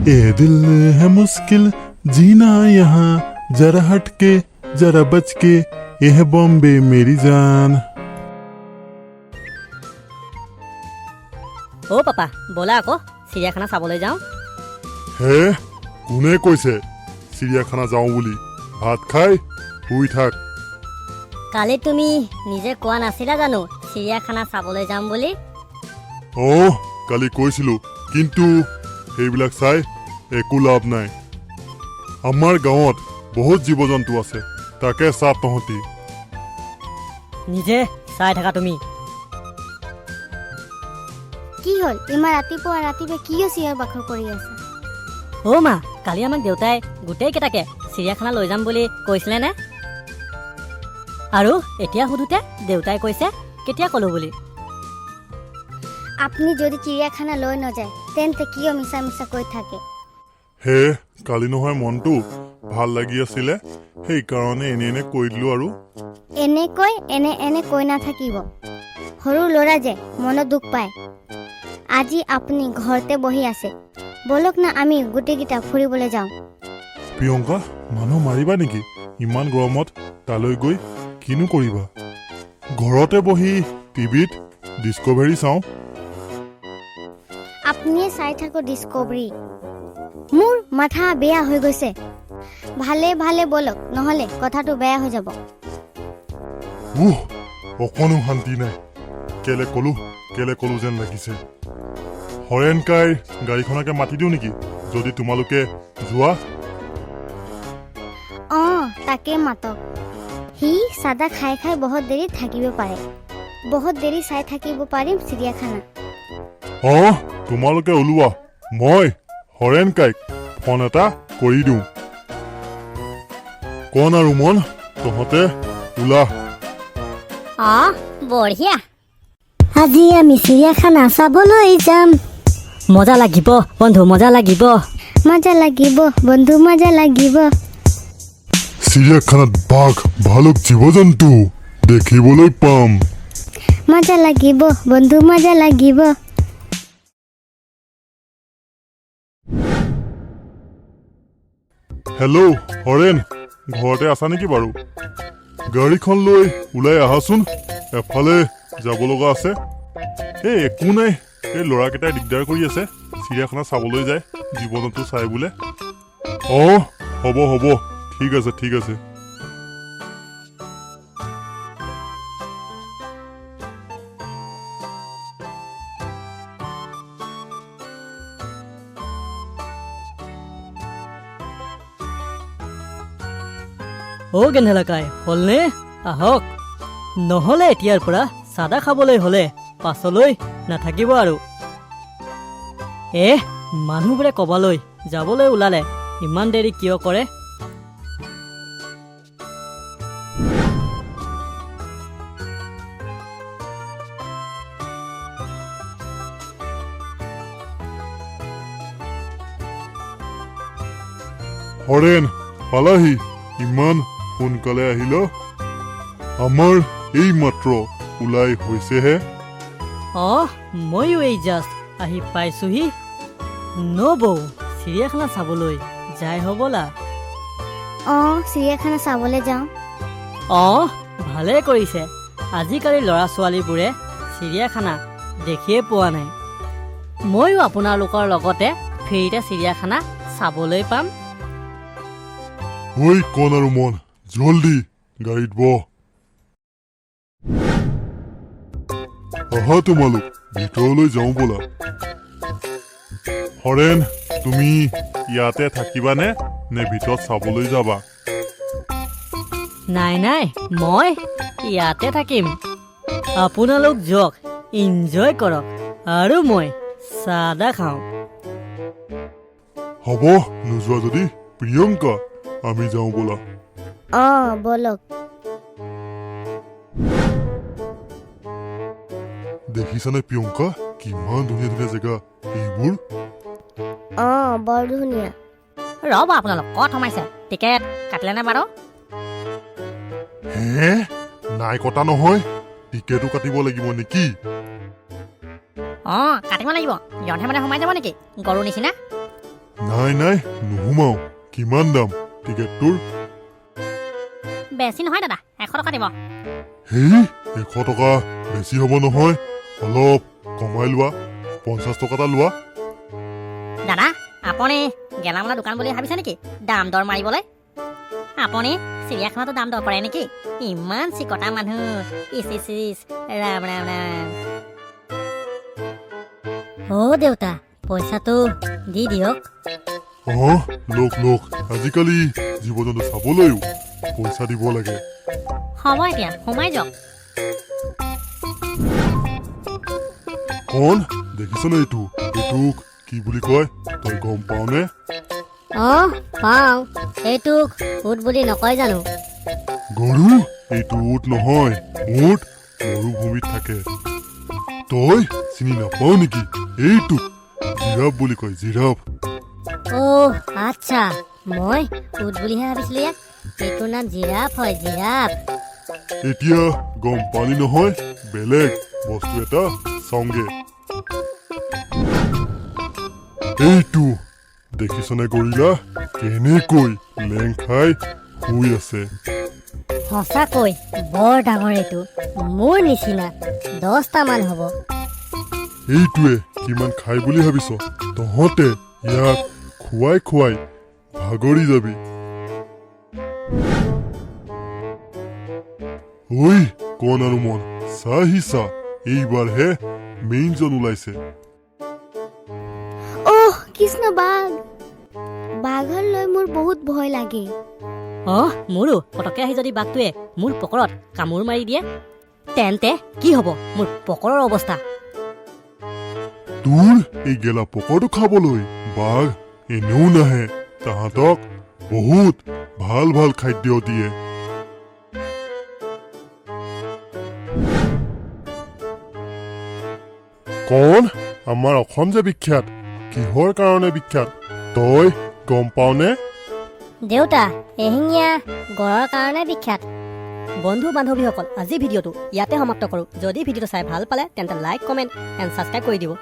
ए दिल है मुश्किल जीना यहाँ जरा हट के जरा बच के ये है बॉम्बे मेरी जान। অ' পাপা ব'লা আকৌ চিৰিয়াখানা চাবলৈ যাওঁ। হে কোনে কৈছে চিৰিয়াখানা যাওঁ বুলি? ভাত খাই শুই থাক। কালি তুমি নিজে কোৱা নাছিলা জানো চিৰিয়াখানা চাবলৈ যাম বুলি? কালি কৈছিলো, কিন্তু সেইবিলাক চাই একো লাভ নাই। আমাৰ গাঁৱত বহুত জীৱ জন্তু আছে, তাকে চা তহঁতি। নিজে চাই থাকা তুমি। কি হ'ল ইমান ৰাতিপুৱা কিয় চিঞৰ বাখৰ কৰি আছে? অ' মা কালি আমাক দেউতাই গোটেইকেইটাকে চিৰিয়াখানা লৈ যাম বুলি কৈছিলে নে? আৰু এতিয়া সুধোতে দেউতাই কৈছে কেতিয়া ক'লো বুলি। আপুনি যদি চিৰিয়াখানা লৈ নাযায় তেন্তে কিয় মিছা মিছা কৈ থাকে? হে কালি নহয় মনটো ভাল লাগি আছিলে, সেইকাৰণে এনে কৈ দিলো। আৰু এনেকৈ এনে কৈ নাথাকিব। সৰু ল'ৰা যে মনত দুখ পায়। আজি আপুনি ঘৰতে বহি আছে, বলক না আমি গোটেইকেইটা ফুৰিবলৈ যাওঁ। প্ৰিয়ংকা মানুহ মাৰিবা নেকি? ইমান গৰমত তালৈ গৈ কিনো কৰিবা? ঘৰতে বহি টিভিত ডিস্কভাৰী চাওঁ। আপুনিয়ে চাই থাকো ডিস্কভাৰী। মোৰ মাথা বেয়া হৈ গৈছে। ভালে বলক, নহ'লে কথাটো বেয়া হৈ যাব। অকণো শান্তি নাই। কেলে কলো যেন লাগিছে। হৰেণ কাইৰ গাড়ীখনকে মাতি দিওঁ নেকি যদি তোমালোকে যোৱা? তাকে মাতক। সি চাদা খাই বহুত দেৰি থাকিব পাৰে। বহুত দেৰি চাই থাকিব পাৰিম চিৰিয়াখানা। তোমালোকে ওলোৱা, মই হৰেণ কাইক ফোন এটা কৰি দিওঁ। কণ আৰু মন তহঁতে ওলা। বঢ়িয়া। আজি আমি চিৰিয়াখানা চাবলৈ যাম। মজা লাগিব বন্ধু, মজা লাগিব। মজা লাগিব বন্ধু, মজা লাগিব। চিৰিয়াখানাত বাঘ ভালুক জীৱ জন্তু দেখিবলৈ পাম। মজা লাগিব বন্ধু, মজা লাগিব। হেল্ল' হৰেণ, ঘৰতে আছা নেকি বাৰু? গাড়ীখন লৈ ওলাই আহাচোন, এফালে যাব লগা আছে। একো নাই, এই ল'ৰাকেইটাই দিগদাৰ কৰি আছে। চিৰিয়াখানা চাবলৈ যায়, জীৱ জন্তু চাই বোলে। হ'ব ঠিক আছে। গেন্ধেলাকাই হ'লনে? আহক, নহ'লে এতিয়াৰ পৰা চাদা খাবলৈ হ'লে পাছলৈ নাথাকিব আৰু। মানুহবোৰে ক'বালৈ যাবলৈ ওলালে ইমান দেৰি কিয় কৰে? হৰেণ পালাহি, ইমান সোনকালে আহিল? আমাৰ এই মাত্ৰ ওলাই হৈছেহে। ময়ো এই জাষ্ট আহি পাইছোহি। নবৌ চিৰিয়াখানা চাবলৈ যাই হ'বলা। চিৰিয়াখানা চাবলৈ যাওঁ। ভালে কৰিছে। আজিকালি ল'ৰা ছোৱালীবোৰে চিৰিয়াখানা দেখিয়ে পোৱা নাই। ময়ো আপোনালোকৰ লগতে ফ্ৰীতে চিৰিয়াখানা চাবলৈ পাম। কণ আৰু মন জলদি গাড়ীত বহ। আহা তোমালোক, ভিতৰলৈ যাওঁ ব'লা। হৰেণ তুমি ইয়াতে থাকিবানে নে ভিতৰত চাবলৈ যাবা? নাই মই ইয়াতে থাকিম। আপোনালোক যাওক, এনজয় কৰক, আৰু মই চাদা খাওঁ। হ'ব নোযোৱা যদি প্ৰিয়ংকা আমি যাওঁ ব'লা। বলক। দেখিছানে প্ৰিয়ংকা, কিমান ধুনীয়া জেগা এইবোৰ? বৰ ধুনীয়া। ৰ'ব আপোনালোক, ক'ত সোমাইছে? টিকেট কাটিলেনে বাৰু? নাই কটা নহয়, টিকেটো কাটিব লাগিব নেকি? কাটিব লাগিব। যধে মধে সোমাই যাব নেকি গৰুৰ নিচিনা? নাই নাই নুসুমাও কিমান দাম টিকেটটোৰ বেছি নহয় দাদা 100 টকা দিব হেই 100 টকা বেছি হ'ব নহয় অলপ কমাই লোৱা 50 টকা এটা লোৱা দাদা আপুনি গেলামালৰ দোকান বুলি ভাবিছে নেকি দাম দৰ মাৰিবলৈ আপুনি চিৰিয়াখানাতো দাম দৰ কৰে নেকি ইমান চিকটা মানুহ ইচ ইচ ইচ ৰাম ৰাম ৰাম অ' দেউতা পইচাটো দি দিয়ক লোক আজিকালি জীৱ জন্তু চাবলৈও পইচা দিব লাগে হ'ব এতিয়া সোমাই যাওক কণ দেখিছনে এইটোক কি বুলি কয় তই গম পাওনে অঁ পাওঁ এইটোক উট বুলি নকয় জানো গৰু এইটো উট নহয় উট মৰুভূমিত থাকে তই চিনি নাপাও নেকি এইটোক জিৰাফ বুলি কয় জিৰাফ অ' আচ্ছা মই উট বুলিহে ভাবিছিলোঁ ইয়াক এইটোৰ নাম জিৰাফ হয় জিৰাফ এতিয়া গম পালি নহয় বেলেগ বস্তু এটা চাওঁগে এইটো দেখিছনে গৰিলা কেনেকৈ লেং খাই শুই আছে সঁচাকৈ বৰ ডাঙৰ এইটো মোৰ নিচিনা 10টামান হ'ব এইটোৱে কিমান খাই বুলি ভাবিছ তহঁতে ইয়াক খুৱাই খুৱাই ভাগৰি যাবি ঐ কণ আৰু মন চা এইবাৰহে মেইনজন ওলাইছে অহ কৃষ্ণ বাঘৰ লৈ মোৰ বহুত ভয় লাগে মোৰো পটককৈ আহি যদি বাঘটোৱে মোৰ পকৰত কামোৰ মাৰি দিয়ে তেন্তে কি হ'ব মোৰ পকৰৰ অৱস্থা তোৰ এই গেলা পকৰটো খাবলৈ বাঘ এনেও নাহে তাহাঁতক বহুত ভাল ভাল খাদ্য দিয়ে কণ আমাৰ অসম যে বিখ্যাত কিহৰ কাৰণে বিখ্যাত তই গম পাওনে দেউতা এশিঙীয়া গড়ৰ কাৰণে বিখ্যাত বন্ধু বান্ধৱীসকল আজি ভিডিঅ'টো ইয়াতে সমাপ্ত কৰোঁ যদি ভিডিঅ'টো চাই ভাল পালে তেন্তে লাইক কমেণ্ট এণ্ড ছাবস্ক্ৰাইব কৰি দিব